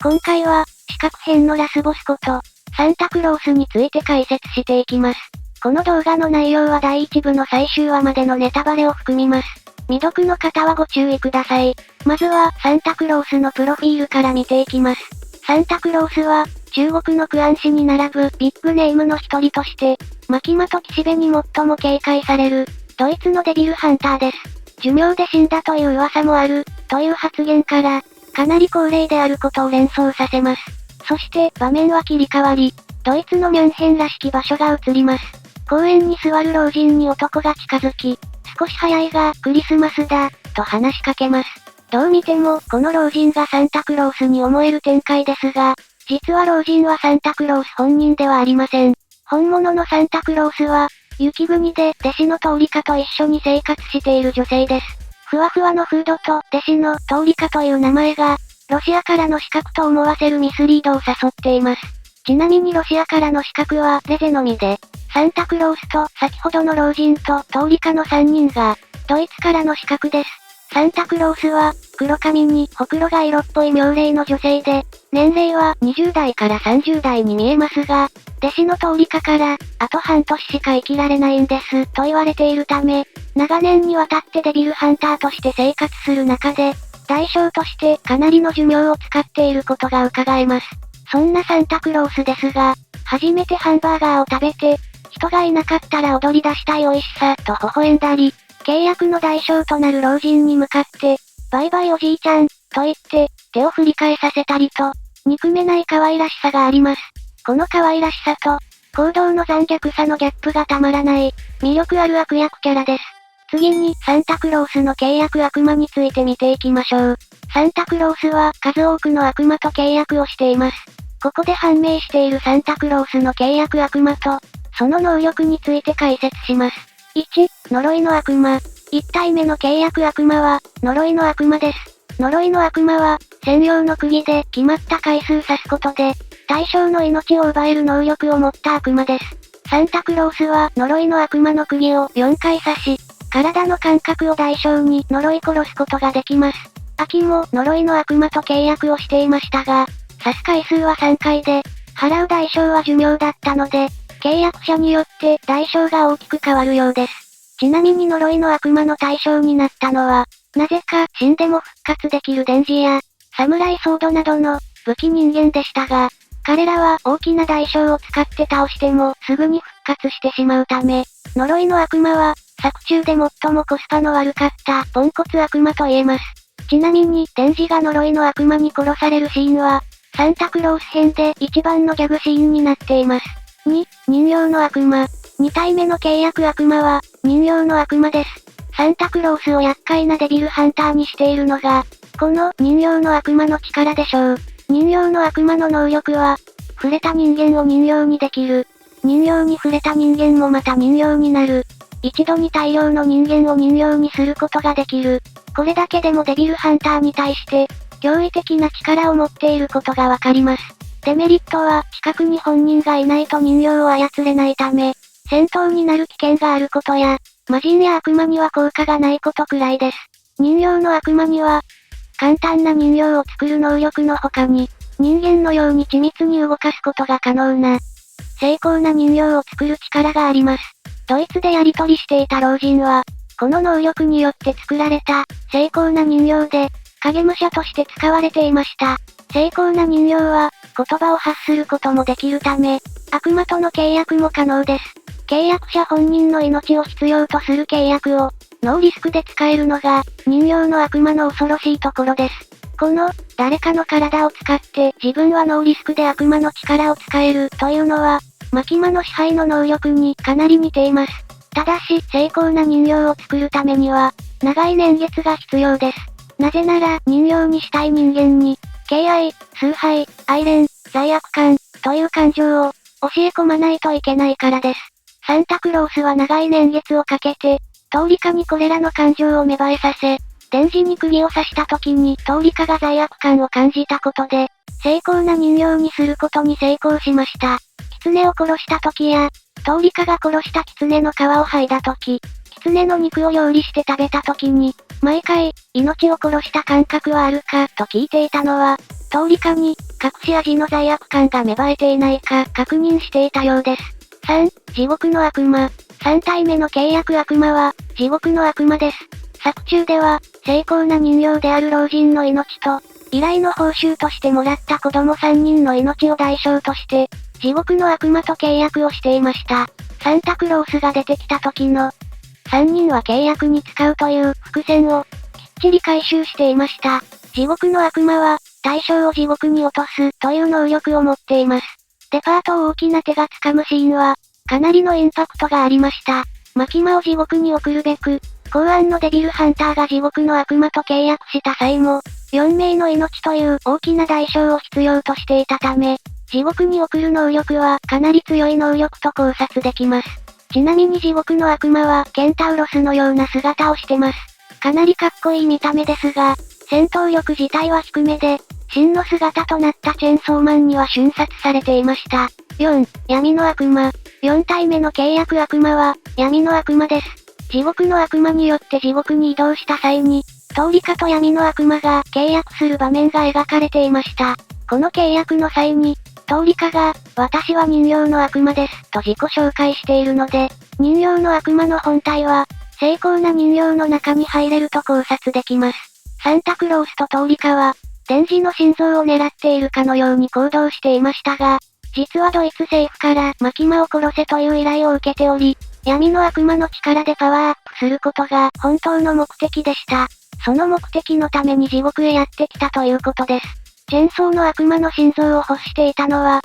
今回は、四角編のラスボスこと、サンタクロースについて解説していきます。この動画の内容は第1部の最終話までのネタバレを含みます。未読の方はご注意ください。まずは、サンタクロースのプロフィールから見ていきます。サンタクロースは、中国のクアン氏に並ぶビッグネームの一人として、マキマと岸辺に最も警戒される、ドイツのデビルハンターです。寿命で死んだという噂もある、という発言から、かなり高齢であることを連想させます。そして、場面は切り替わり、ドイツのミュンヘンらしき場所が映ります。公園に座る老人に男が近づき、少し早いが、クリスマスだ、と話しかけます。どう見ても、この老人がサンタクロースに思える展開ですが、実は老人はサンタクロース本人ではありません。本物のサンタクロースは、雪国で弟子のトーリカと一緒に生活している女性です。ふわふわのフードと弟子のトーリカという名前が、ロシアからの刺客と思わせるミスリードを誘っています。ちなみにロシアからの刺客はレゼのみで、サンタクロースと先ほどの老人とトーリカの3人が、ドイツからの刺客です。サンタクロースは、黒髪にほくろが色っぽい妙齢の女性で、年齢は20代から30代に見えますが、弟子のトーリカから、あと半年しか生きられないんです、と言われているため、長年にわたってデビルハンターとして生活する中で、代償としてかなりの寿命を使っていることが伺えます。そんなサンタクロースですが、初めてハンバーガーを食べて、人がいなかったら踊り出したい美味しさ、と微笑んだり、契約の代償となる老人に向かって、バイバイおじいちゃん、と言って、手を振り返させたりと、憎めない可愛らしさがあります。この可愛らしさと、行動の残虐さのギャップがたまらない、魅力ある悪役キャラです。次に、サンタクロースの契約悪魔について見ていきましょう。サンタクロースは数多くの悪魔と契約をしています。ここで判明しているサンタクロースの契約悪魔と、その能力について解説します。1、呪いの悪魔。1体目の契約悪魔は、呪いの悪魔です。呪いの悪魔は、専用の釘で決まった回数刺すことで、対象の命を奪える能力を持った悪魔です。サンタクロースは呪いの悪魔の釘を4回刺し、体の感覚を代償に呪い殺すことができます。秋も呪いの悪魔と契約をしていましたが、刺す回数は3回で、払う代償は寿命だったので、契約者によって代償が大きく変わるようです。ちなみに呪いの悪魔の対象になったのは、なぜか死んでも復活できる電磁や、サムライソードなどの武器人間でしたが、彼らは大きな代償を使って倒してもすぐに復活してしまうため、呪いの悪魔は作中で最もコスパの悪かったポンコツ悪魔と言えます。ちなみに電磁が呪いの悪魔に殺されるシーンは、サンタクロース編で一番のギャグシーンになっています。2、人形の悪魔。2体目の契約悪魔は、人形の悪魔です。サンタクロースを厄介なデビルハンターにしているのが、この人形の悪魔の力でしょう。人形の悪魔の能力は、触れた人間を人形にできる。人形に触れた人間もまた人形になる。一度に大量の人間を人形にすることができる。これだけでもデビルハンターに対して、驚異的な力を持っていることがわかります。デメリットは、近くに本人がいないと人形を操れないため、戦闘になる危険があることや、魔人や悪魔には効果がないことくらいです。人形の悪魔には、簡単な人形を作る能力の他に、人間のように緻密に動かすことが可能な、精巧な人形を作る力があります。ドイツでやり取りしていた老人は、この能力によって作られた、精巧な人形で、影武者として使われていました。精巧な人形は、言葉を発することもできるため、悪魔との契約も可能です。契約者本人の命を必要とする契約を、ノーリスクで使えるのが、人形の悪魔の恐ろしいところです。この、誰かの体を使って自分はノーリスクで悪魔の力を使えるというのは、マキマの支配の能力にかなり似ています。ただし、精巧な人形を作るためには、長い年月が必要です。なぜなら、人形にしたい人間に、敬愛、崇拝、愛恋、罪悪感、という感情を、教え込まないといけないからです。サンタクロースは長い年月をかけて、トーリカにこれらの感情を芽生えさせ、電磁に釘を刺した時にトーリカが罪悪感を感じたことで、精巧な人形にすることに成功しました。狐を殺した時や、トーリカが殺した狐の皮を剥いだ時、狐の肉を料理して食べた時に、毎回、命を殺した感覚はあるか、と聞いていたのは、通りかに、隠し味の罪悪感が芽生えていないか確認していたようです。3、地獄の悪魔。3体目の契約悪魔は、地獄の悪魔です。作中では、精巧な人形である老人の命と、依頼の報酬としてもらった子供3人の命を代償として、地獄の悪魔と契約をしていました。サンタクロースが出てきた時の、3人は契約に使うという伏線を、きっちり回収していました。地獄の悪魔は、対象を地獄に落とすという能力を持っています。デパートを大きな手が掴むシーンは、かなりのインパクトがありました。マキマを地獄に送るべく、公安のデビルハンターが地獄の悪魔と契約した際も、4名の命という大きな代償を必要としていたため、地獄に送る能力はかなり強い能力と考察できます。ちなみに地獄の悪魔はケンタウロスのような姿をしてます。かなりかっこいい見た目ですが、戦闘力自体は低めで、真の姿となったチェンソーマンには瞬殺されていました。4、闇の悪魔。4体目の契約悪魔は、闇の悪魔です。地獄の悪魔によって地獄に移動した際に、通りかと闇の悪魔が契約する場面が描かれていました。この契約の際に、通りかが、私は人形の悪魔です、と自己紹介しているので、人形の悪魔の本体は、精巧な人形の中に入れると考察できます。サンタクロースと通りかは、電磁の心臓を狙っているかのように行動していましたが、実はドイツ政府からマキマを殺せという依頼を受けており、闇の悪魔の力でパワーアップすることが本当の目的でした。その目的のために地獄へやってきたということです。チェンソーの悪魔の心臓を欲していたのは、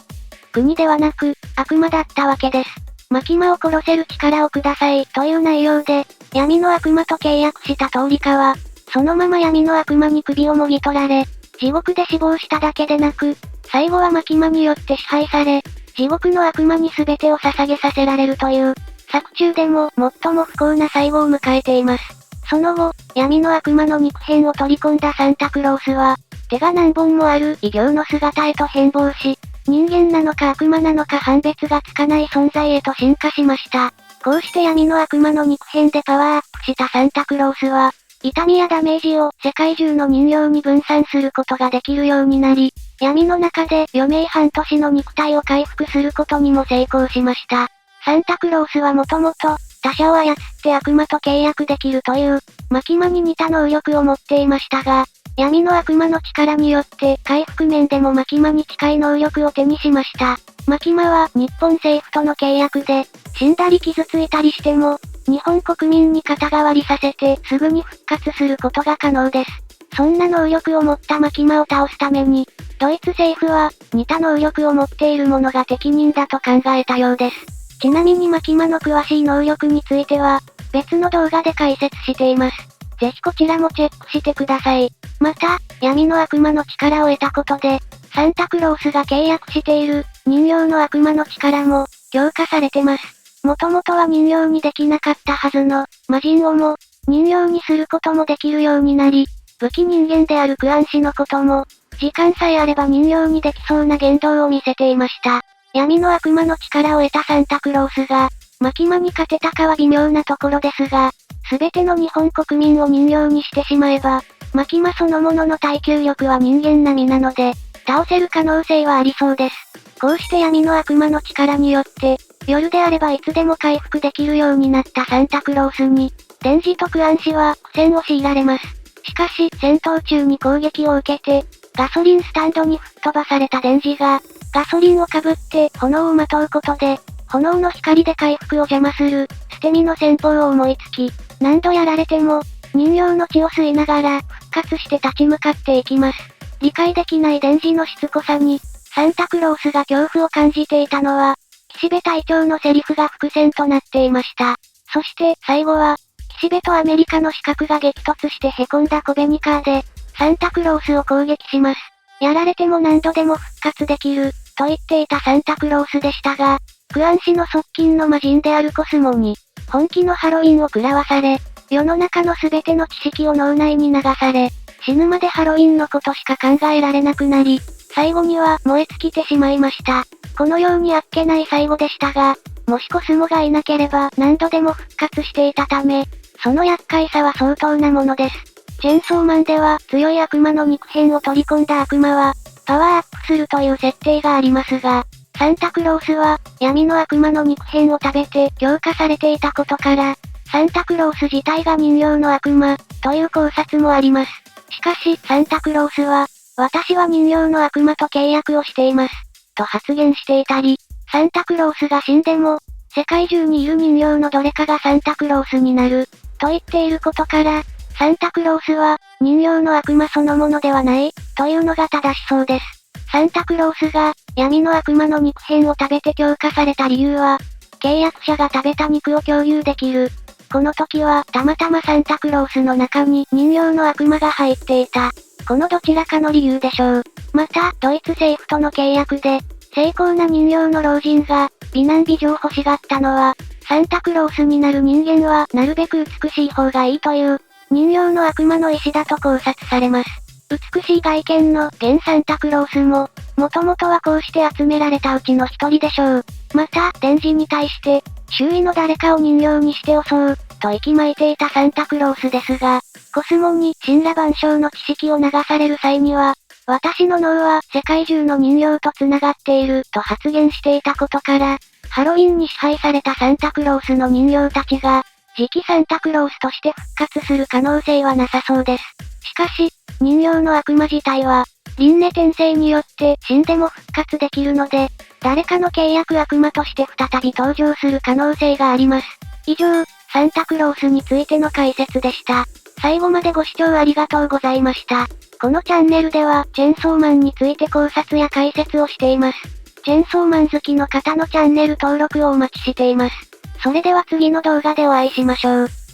国ではなく、悪魔だったわけです。マキマを殺せる力をくださいという内容で、闇の悪魔と契約した通りかは、そのまま闇の悪魔に首をもぎ取られ、地獄で死亡しただけでなく、最後はマキマによって支配され、地獄の悪魔に全てを捧げさせられるという、作中でも最も不幸な最後を迎えています。その後、闇の悪魔の肉片を取り込んだサンタクロースは、手が何本もある異形の姿へと変貌し、人間なのか悪魔なのか判別がつかない存在へと進化しました。こうして闇の悪魔の肉片でパワーアップしたサンタクロースは、痛みやダメージを世界中の人形に分散することができるようになり、闇の中で余命半年の肉体を回復することにも成功しました。サンタクロースはもともと、他者を操って悪魔と契約できるという、マキマに似た能力を持っていましたが、闇の悪魔の力によって回復面でもマキマに近い能力を手にしました。マキマは日本政府との契約で、死んだり傷ついたりしても、日本国民に肩代わりさせてすぐに復活することが可能です。そんな能力を持ったマキマを倒すために、ドイツ政府は似た能力を持っている者が適任だと考えたようです。ちなみにマキマの詳しい能力については、別の動画で解説しています。ぜひこちらもチェックしてください。また、闇の悪魔の力を得たことで、サンタクロースが契約している人形の悪魔の力も強化されてます。もともとは人形にできなかったはずの魔人をも人形にすることもできるようになり、武器人間であるクアン氏のことも、時間さえあれば人形にできそうな言動を見せていました。闇の悪魔の力を得たサンタクロースが、マキマに勝てたかは微妙なところですが、すべての日本国民を人形にしてしまえば、マキマそのものの耐久力は人間並みなので、倒せる可能性はありそうです。こうして闇の悪魔の力によって、夜であればいつでも回復できるようになったサンタクロースに、デンジとクアン氏は苦戦を強いられます。しかし、戦闘中に攻撃を受けて、ガソリンスタンドに吹っ飛ばされたデンジが、ガソリンをかぶって炎をまとうことで、炎の光で回復を邪魔する、捨て身の戦法を思いつき、何度やられても、人形の血を吸いながら、復活して立ち向かっていきます。理解できないデンジのしつこさに、サンタクロースが恐怖を感じていたのは、岸辺隊長のセリフが伏線となっていました。そして最後は、岸辺とアメリカの刺客が激突して凹んだコベニカーで、サンタクロースを攻撃します。やられても何度でも復活できる、と言っていたサンタクロースでしたが、クアン氏の側近の魔人であるコスモに、本気のハロウィンを食らわされ、世の中の全ての知識を脳内に流され、死ぬまでハロウィンのことしか考えられなくなり、最後には燃え尽きてしまいました。このようにあっけない最後でしたが、もしコスモがいなければ何度でも復活していたため、その厄介さは相当なものです。チェンソーマンでは強い悪魔の肉片を取り込んだ悪魔は、パワーアップするという設定がありますが、サンタクロースは、闇の悪魔の肉片を食べて強化されていたことから、サンタクロース自体が人形の悪魔、という考察もあります。しかし、サンタクロースは、私は人形の悪魔と契約をしています。と発言していたり、サンタクロースが死んでも、世界中にいる人形のどれかがサンタクロースになる、と言っていることから、サンタクロースは、人形の悪魔そのものではない、というのが正しそうです。サンタクロースが、闇の悪魔の肉片を食べて強化された理由は、契約者が食べた肉を共有できる。この時は、たまたまサンタクロースの中に人形の悪魔が入っていた。このどちらかの理由でしょう。また、ドイツ政府との契約で、精巧な人形の老人が、美男美女を欲しがったのは、サンタクロースになる人間は、なるべく美しい方がいいという、人形の悪魔の意志だと考察されます。美しい外見の現サンタクロースも、もともとはこうして集められたうちの一人でしょう。また、電磁に対して、周囲の誰かを人形にして襲う、と息巻いていたサンタクロースですが、コスモに神羅万象の知識を流される際には、私の脳は世界中の人形と繋がっていると発言していたことから、ハロウィンに支配されたサンタクロースの人形たちが、次期サンタクロースとして復活する可能性はなさそうです。しかし、人形の悪魔自体は、輪廻転生によって死んでも復活できるので、誰かの契約悪魔として再び登場する可能性があります。以上、サンタクロースについての解説でした。最後までご視聴ありがとうございました。このチャンネルでは、チェンソーマンについて考察や解説をしています。チェンソーマン好きの方のチャンネル登録をお待ちしています。それでは次の動画でお会いしましょう。